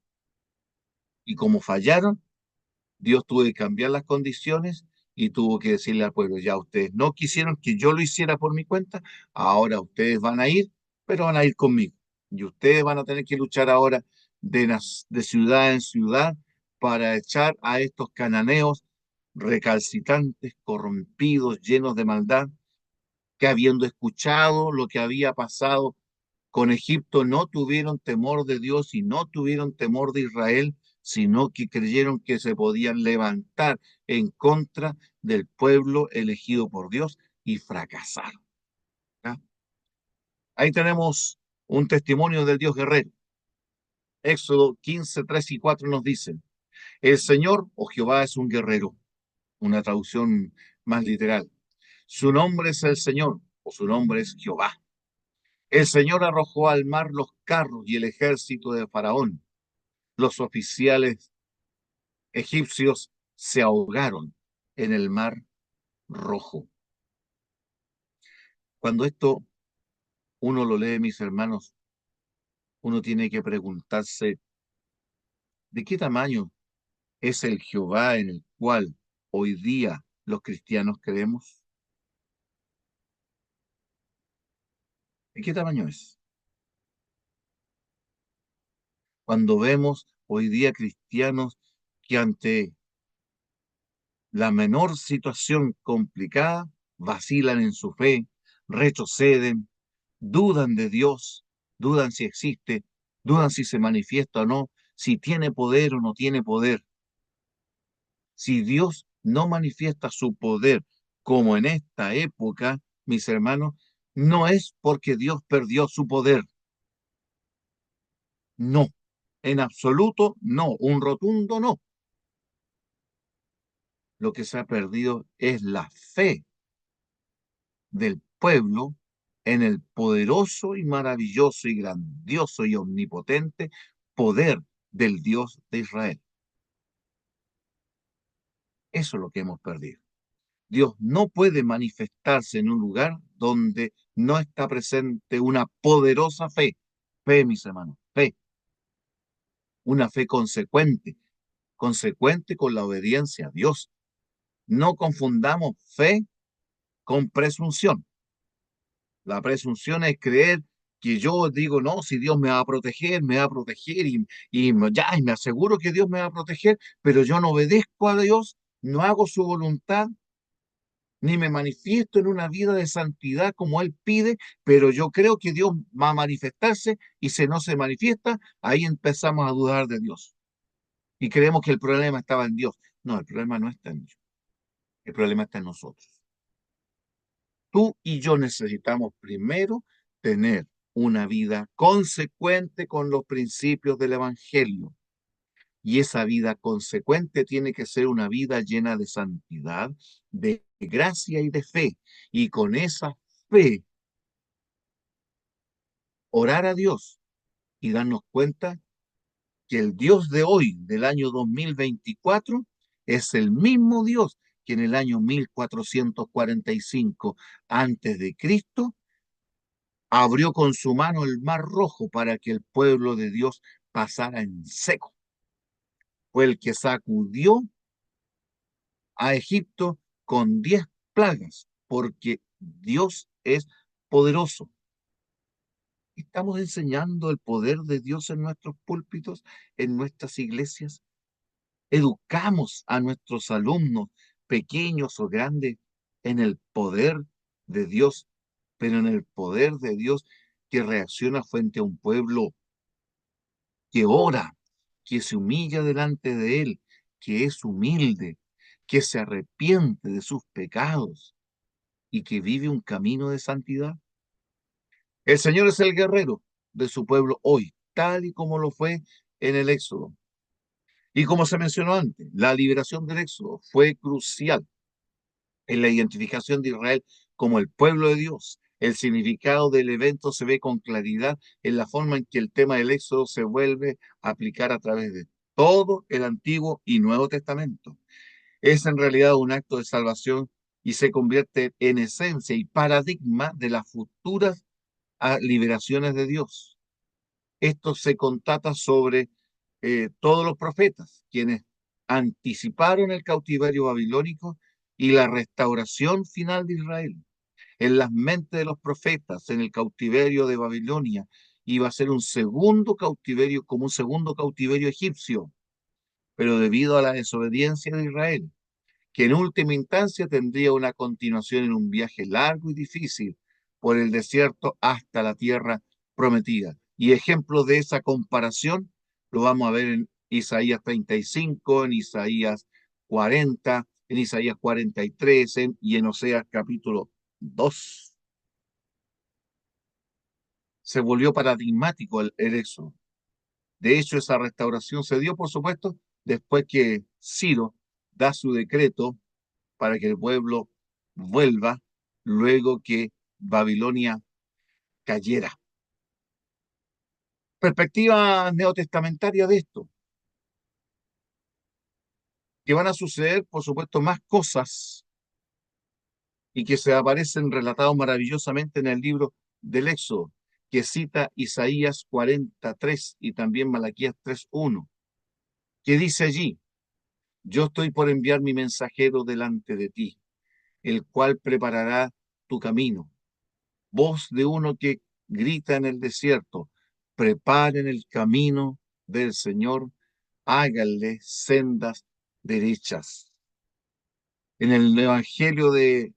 Y como fallaron, Dios tuvo que cambiar las condiciones y tuvo que decirle al pueblo, ya ustedes no quisieron que yo lo hiciera por mi cuenta, ahora ustedes van a ir, pero van a ir conmigo. Y ustedes van a tener que luchar ahora de ciudad en ciudad para echar a estos cananeos recalcitrantes, corrompidos, llenos de maldad, que habiendo escuchado lo que había pasado con Egipto, no tuvieron temor de Dios y no tuvieron temor de Israel, sino que creyeron que se podían levantar en contra del pueblo elegido por Dios y fracasaron. ¿Ya? Ahí tenemos un testimonio del Dios guerrero. Éxodo 15, 3 y 4 nos dicen, el Señor o Jehová es un guerrero, una traducción más literal. Su nombre es el Señor o su nombre es Jehová. El Señor arrojó al mar los carros y el ejército de Faraón. Los oficiales egipcios se ahogaron en el mar Rojo. Cuando esto uno lo lee, mis hermanos, uno tiene que preguntarse, ¿de qué tamaño es el Jehová en el cual hoy día los cristianos creemos? ¿De qué tamaño es? Cuando vemos hoy día cristianos que ante la menor situación complicada vacilan en su fe, retroceden, dudan de Dios, dudan si existe, dudan si se manifiesta o no, si tiene poder o no tiene poder. Si Dios no manifiesta su poder como en esta época, mis hermanos, no es porque Dios perdió su poder. No, en absoluto no, un rotundo no. Lo que se ha perdido es la fe del pueblo en el poderoso y maravilloso y grandioso y omnipotente poder del Dios de Israel. Eso es lo que hemos perdido. Dios no puede manifestarse en un lugar donde no está presente una poderosa fe. Fe, mis hermanos, fe. Una fe consecuente, consecuente con la obediencia a Dios. No confundamos fe con presunción. La presunción es creer que yo digo, no, si Dios me va a proteger y me aseguro que Dios me va a proteger, pero yo no obedezco a Dios, no hago su voluntad, ni me manifiesto en una vida de santidad como Él pide, pero yo creo que Dios va a manifestarse y si no se manifiesta, ahí empezamos a dudar de Dios. Y creemos que el problema estaba en Dios. No, el problema no está en Dios, el problema está en nosotros. Tú y yo necesitamos primero tener una vida consecuente con los principios del Evangelio. Y esa vida consecuente tiene que ser una vida llena de santidad, de gracia y de fe. Y con esa fe, orar a Dios y darnos cuenta que el Dios de hoy, del año 2024, es el mismo Dios que en el año 1445 antes de Cristo abrió con su mano el mar rojo para que el pueblo de Dios pasara en seco. Fue el que sacudió a Egipto con 10 plagas, porque Dios es poderoso. Estamos enseñando el poder de Dios en nuestros púlpitos, en nuestras iglesias. Educamos a nuestros alumnos, pequeños o grandes, en el poder de Dios, pero en el poder de Dios que reacciona frente a un pueblo que ora, que se humilla delante de Él, que es humilde, que se arrepiente de sus pecados y que vive un camino de santidad. El Señor es el guerrero de su pueblo hoy, tal y como lo fue en el Éxodo. Y como se mencionó antes, la liberación del Éxodo fue crucial en la identificación de Israel como el pueblo de Dios. El significado del evento se ve con claridad en la forma en que el tema del Éxodo se vuelve a aplicar a través de todo el Antiguo y Nuevo Testamento. Es en realidad un acto de salvación y se convierte en esencia y paradigma de las futuras liberaciones de Dios. Esto se contata sobre todos los profetas, quienes anticiparon el cautiverio babilónico y la restauración final de Israel. En las mentes de los profetas, en el cautiverio de Babilonia, iba a ser un segundo cautiverio, como un segundo cautiverio egipcio, pero debido a la desobediencia de Israel, que en última instancia tendría una continuación en un viaje largo y difícil por el desierto hasta la tierra prometida. Y ejemplos de esa comparación lo vamos a ver en Isaías 35, en Isaías 40, en Isaías 43 y en Oseas capítulo 2. Se volvió paradigmático el éxodo. De hecho, esa restauración se dio, por supuesto, después que Ciro da su decreto para que el pueblo vuelva luego que Babilonia cayera. Perspectiva neotestamentaria de esto, que van a suceder, por supuesto, más cosas y que se aparecen relatados maravillosamente en el libro del Éxodo, que cita Isaías 43 y también Malaquías 3:1, que dice allí: yo estoy por enviar mi mensajero delante de ti, el cual preparará tu camino. Voz de uno que grita en el desierto: preparen el camino del Señor, háganle sendas derechas. En el Evangelio de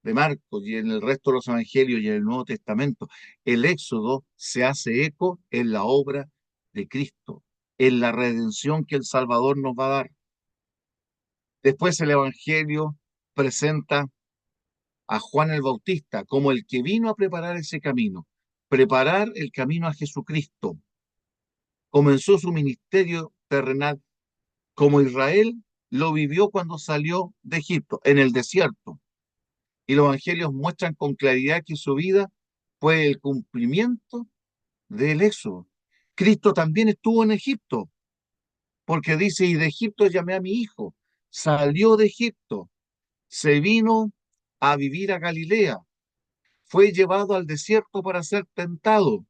Marcos y en el resto de los evangelios y en el Nuevo Testamento, el Éxodo se hace eco en la obra de Cristo, en la redención que el Salvador nos va a dar. Después el Evangelio presenta a Juan el Bautista como el que vino a preparar ese camino, preparar el camino a Jesucristo. Comenzó su ministerio terrenal como Israel lo vivió cuando salió de Egipto, en el desierto. Y los evangelios muestran con claridad que su vida fue el cumplimiento del éxodo. Cristo también estuvo en Egipto, porque dice: y de Egipto llamé a mi hijo. Salió de Egipto, se vino a vivir a Galilea, fue llevado al desierto para ser tentado,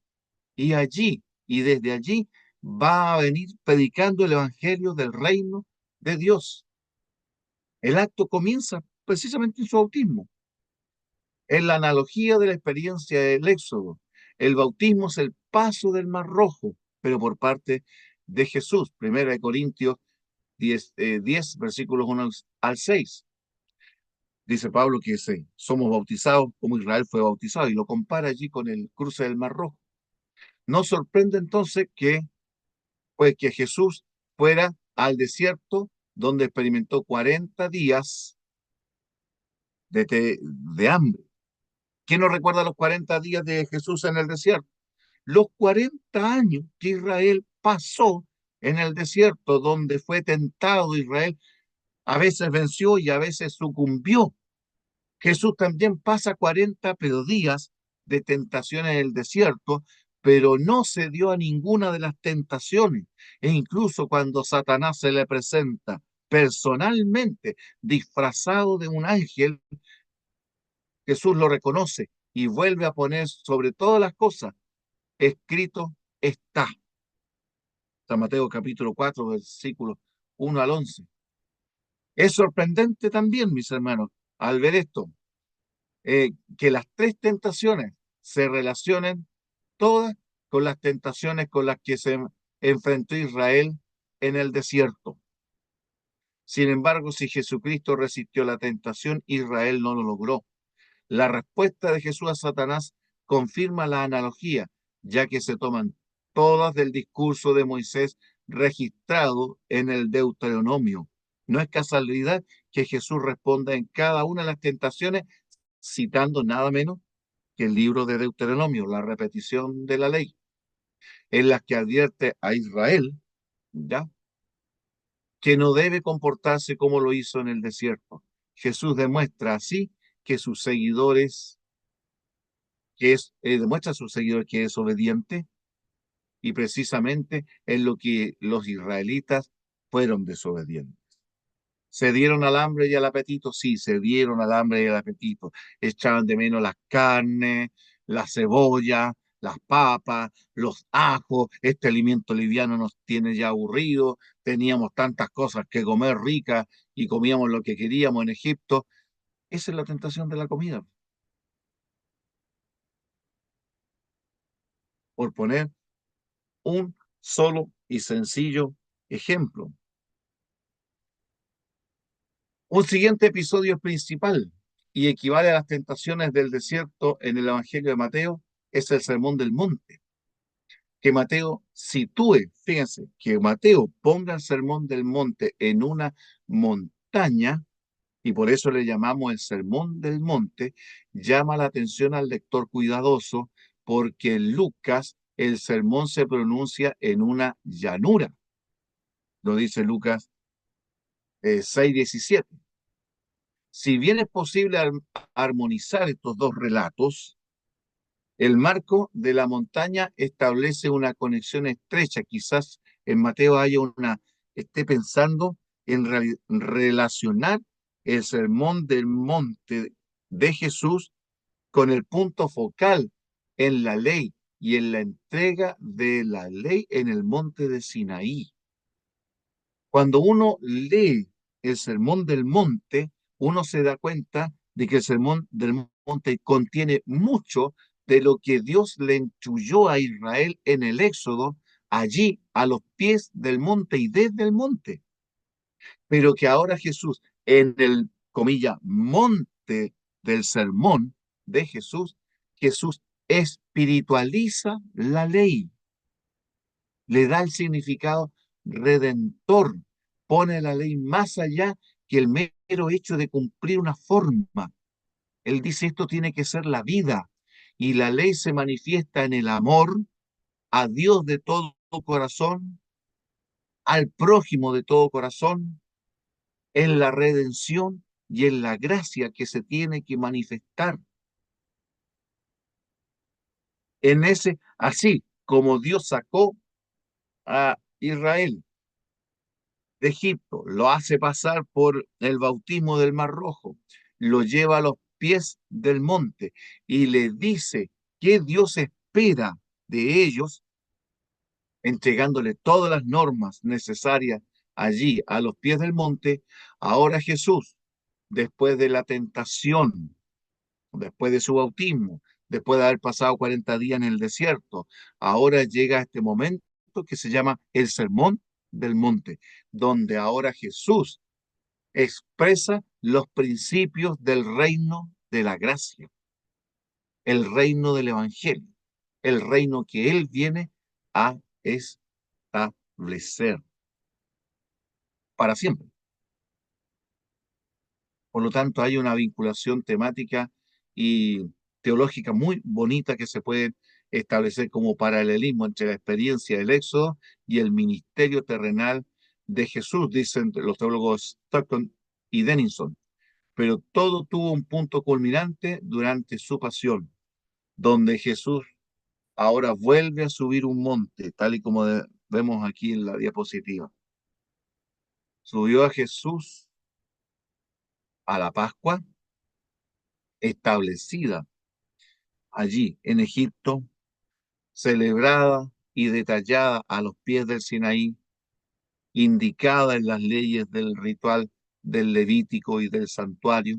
y allí, y desde allí, va a venir predicando el evangelio del reino de Dios. El acto comienza precisamente en su bautismo. Es la analogía de la experiencia del Éxodo. El bautismo es el paso del Mar Rojo, pero por parte de Jesús. Primera de Corintios 10 versículos 1 al 6. Dice Pablo que somos bautizados como Israel fue bautizado y lo compara allí con el cruce del Mar Rojo. No sorprende entonces que Jesús fuera al desierto donde experimentó 40 días de hambre. ¿Quién no recuerda los 40 días de Jesús en el desierto? Los 40 años que Israel pasó en el desierto, donde fue tentado Israel, a veces venció y a veces sucumbió. Jesús también pasa 40 días de tentación en el desierto, pero no se dio a ninguna de las tentaciones. E incluso cuando Satanás se le presenta personalmente, disfrazado de un ángel, Jesús lo reconoce y vuelve a poner sobre todas las cosas: escrito está. San Mateo capítulo 4, versículos 1 al 11. Es sorprendente también, mis hermanos, al ver esto, que las tres tentaciones se relacionen todas con las tentaciones con las que se enfrentó Israel en el desierto. Sin embargo, si Jesucristo resistió la tentación, Israel no lo logró. La respuesta de Jesús a Satanás confirma la analogía, ya que se toman todas del discurso de Moisés registrado en el Deuteronomio. No es casualidad que Jesús responda en cada una de las tentaciones citando nada menos que el libro de Deuteronomio, la repetición de la ley, en la que advierte a Israel, ¿ya?, que no debe comportarse como lo hizo en el desierto. Jesús demuestra así que sus seguidores, demuestra a sus seguidores que es obediente, y precisamente en lo que los israelitas fueron desobedientes. ¿Se dieron al hambre y al apetito? Sí, se dieron al hambre y al apetito. Echaban de menos las carnes, la cebolla, las papas, los ajos, este alimento liviano nos tiene ya aburrido, teníamos tantas cosas que comer ricas y comíamos lo que queríamos en Egipto. Esa es la tentación de la comida, por poner un solo y sencillo ejemplo. Un siguiente episodio principal y equivale a las tentaciones del desierto en el Evangelio de Mateo es el Sermón del Monte, que Mateo sitúe, fíjense, que Mateo ponga el Sermón del Monte en una montaña, y por eso le llamamos el Sermón del Monte, llama la atención al lector cuidadoso, porque en Lucas el sermón se pronuncia en una llanura, lo dice Lucas 6:17. Si bien es posible armonizar estos dos relatos, el marco de la montaña establece una conexión estrecha. Quizás en Mateo haya esté pensando en relacionar el sermón del monte de Jesús con el punto focal en la ley y en la entrega de la ley en el monte de Sinaí. Cuando uno lee el Sermón del Monte, uno se da cuenta de que el Sermón del Monte contiene mucho de lo que Dios le instruyó a Israel en el Éxodo, allí a los pies del monte y desde el monte, pero que ahora Jesús, en el, comilla, monte del sermón de Jesús, Jesús espiritualiza la ley, le da el significado redentor, pone la ley más allá que el mero hecho de cumplir una forma. Él dice esto tiene que ser la vida y la ley se manifiesta en el amor a Dios de todo corazón, al prójimo de todo corazón, en la redención y en la gracia que se tiene que manifestar. En ese, así como Dios sacó a Israel de Egipto, lo hace pasar por el bautismo del Mar Rojo, lo lleva a los pies del monte y le dice que Dios espera de ellos, entregándole todas las normas necesarias allí a los pies del monte. Ahora Jesús, después de la tentación, después de su bautismo, después de haber pasado 40 días en el desierto, ahora llega a este momento que se llama el Sermón del Monte, donde ahora Jesús expresa los principios del reino de la gracia, el reino del Evangelio, el reino que Él viene a establecer para siempre. Por lo tanto, hay una vinculación temática y teológica muy bonita que se puede establecer como paralelismo entre la experiencia del Éxodo y el ministerio terrenal de Jesús, dicen los teólogos Stockton y Denison. Pero todo tuvo un punto culminante durante su pasión, donde Jesús ahora vuelve a subir un monte, tal y como vemos aquí en la diapositiva. Subió a Jesús a la Pascua establecida allí en Egipto, celebrada y detallada a los pies del Sinaí, indicada en las leyes del ritual del Levítico y del santuario,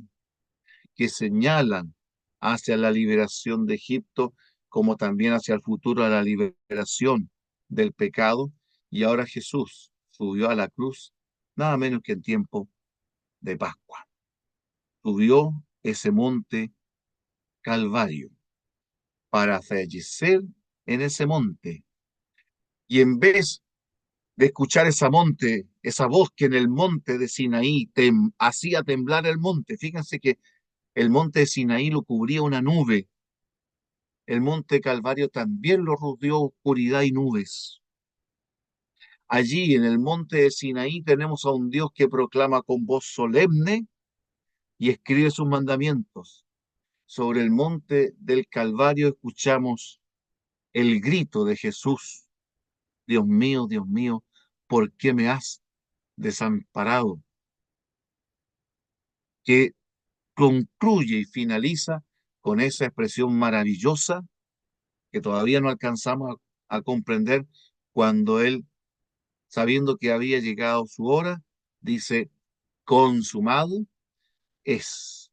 que señalan hacia la liberación de Egipto, como también hacia el futuro a la liberación del pecado. Y ahora Jesús subió a la cruz, nada menos que en tiempo de Pascua. Subió ese monte Calvario para fallecer en ese monte. Y en vez de escuchar esa voz que en el monte de Sinaí hacía temblar el monte, fíjense que el monte de Sinaí lo cubría una nube, el monte Calvario también lo rodeó oscuridad y nubes. Allí en el monte de Sinaí tenemos a un Dios que proclama con voz solemne y escribe sus mandamientos. Sobre el monte del Calvario escuchamos el grito de Jesús: Dios mío, ¿por qué me has desamparado? Que concluye y finaliza con esa expresión maravillosa que todavía no alcanzamos a comprender cuando Él, sabiendo que había llegado su hora, dice, consumado es,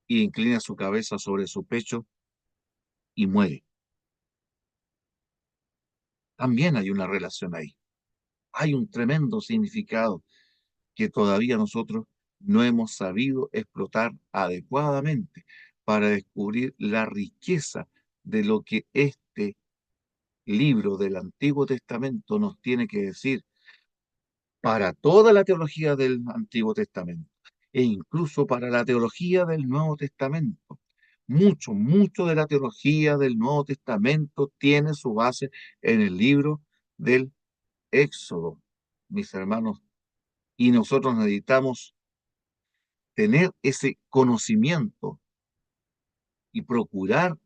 y inclina su cabeza sobre su pecho y muere. También hay una relación ahí. Hay un tremendo significado que todavía nosotros no hemos sabido explotar adecuadamente para descubrir la riqueza de lo que este libro del Antiguo Testamento nos tiene que decir para toda la teología del Antiguo Testamento e incluso para la teología del Nuevo Testamento. Mucho de la teología del Nuevo Testamento tiene su base en el libro del Éxodo, mis hermanos, y nosotros necesitamos tener ese conocimiento y procurar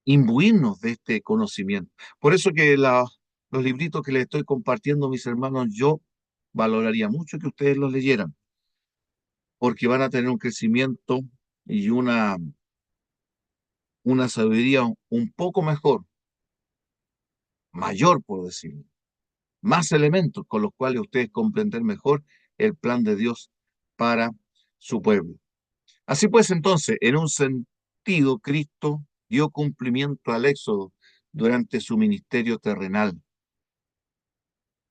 imbuirnos de este conocimiento. Por eso que los libritos que les estoy compartiendo, mis hermanos, yo valoraría mucho que ustedes los leyeran, porque van a tener un crecimiento y una sabiduría un poco mejor, mayor, por decirlo, más elementos con los cuales ustedes comprender mejor el plan de Dios para su pueblo. Así pues, entonces, en un sentido, Cristo dio cumplimiento al Éxodo durante su ministerio terrenal.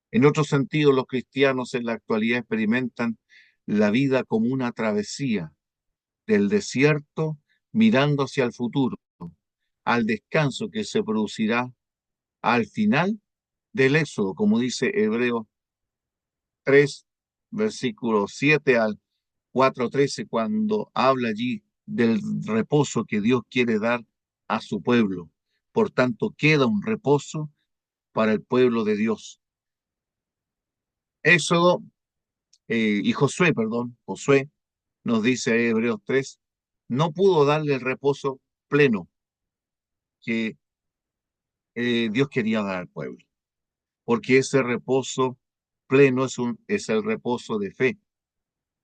En otro sentido, los cristianos en la actualidad experimentan la vida como una travesía del desierto mirando hacia el futuro, al descanso que se producirá al final del Éxodo, como dice Hebreos 3, versículo 7 al 4:13, cuando habla allí del reposo que Dios quiere dar a su pueblo. Por tanto, queda un reposo para el pueblo de Dios. Éxodo y Josué, perdón, Josué nos dice Hebreos 3, no pudo darle el reposo pleno que Dios quería dar al pueblo, porque ese reposo pleno es el reposo de fe.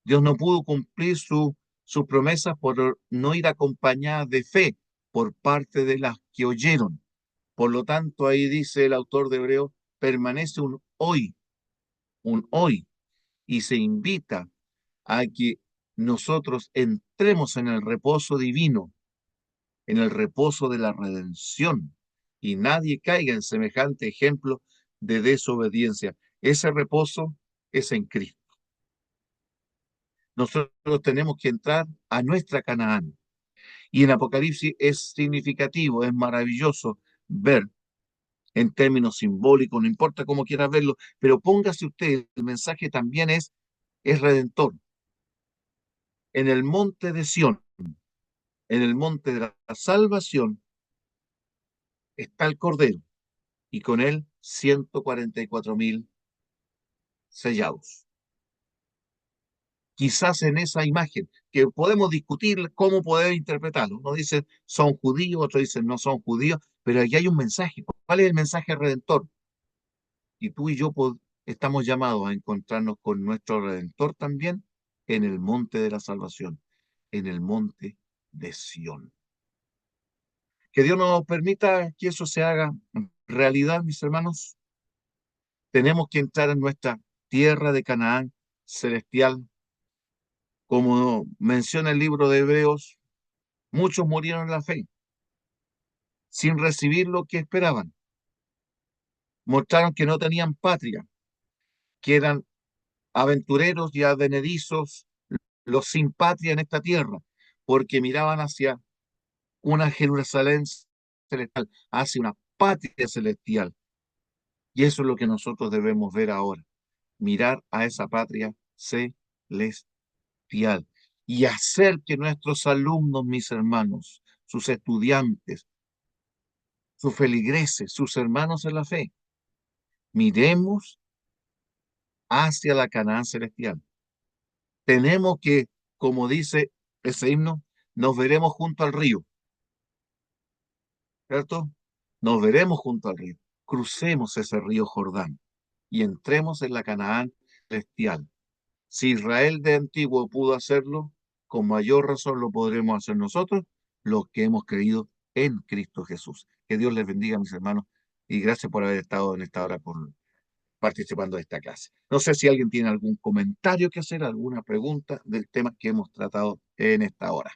Dios no pudo cumplir sus promesas por no ir acompañadas de fe por parte de las que oyeron. Por lo tanto, ahí dice el autor de Hebreo, permanece un hoy, y se invita a que nosotros entremos en el reposo divino, en el reposo de la redención, y nadie caiga en semejante ejemplo de desobediencia. Ese reposo es en Cristo. Nosotros tenemos que entrar a nuestra Canaán. Y en Apocalipsis es significativo, es maravilloso ver en términos simbólicos, no importa cómo quiera verlo, pero póngase usted, el mensaje también es redentor. En el monte de Sión, en el monte de la salvación, está el Cordero y con él 144.000 sellados. Quizás en esa imagen, que podemos discutir cómo poder interpretarlo. Uno dice son judíos, otros dicen no son judíos, pero aquí hay un mensaje. ¿Cuál es el mensaje redentor? Y tú y yo estamos llamados a encontrarnos con nuestro Redentor también en el monte de la salvación, en el monte de Sión. Que Dios nos permita que eso se haga realidad, mis hermanos. Tenemos que entrar en nuestra tierra de Canaán celestial. Como menciona el libro de Hebreos, muchos murieron en la fe, sin recibir lo que esperaban. Mostraron que no tenían patria, que eran aventureros y advenedizos, los sin patria en esta tierra, porque miraban hacia una Jerusalén celestial, hacia una patria celestial. Y eso es lo que nosotros debemos ver ahora, mirar a esa patria celestial y hacer que nuestros alumnos, mis hermanos, sus estudiantes, sus feligreses, sus hermanos en la fe, miremos hacia la Canaán celestial. Tenemos que, como dice ese himno, nos veremos junto al río, ¿cierto? Nos veremos junto al río. Crucemos ese río Jordán y entremos en la Canaán celestial. Si Israel de antiguo pudo hacerlo, con mayor razón lo podremos hacer nosotros, los que hemos creído en Cristo Jesús. Que Dios les bendiga, mis hermanos, y gracias por haber estado en esta hora participando de esta clase. No sé si alguien tiene algún comentario que hacer, alguna pregunta del tema que hemos tratado en esta hora.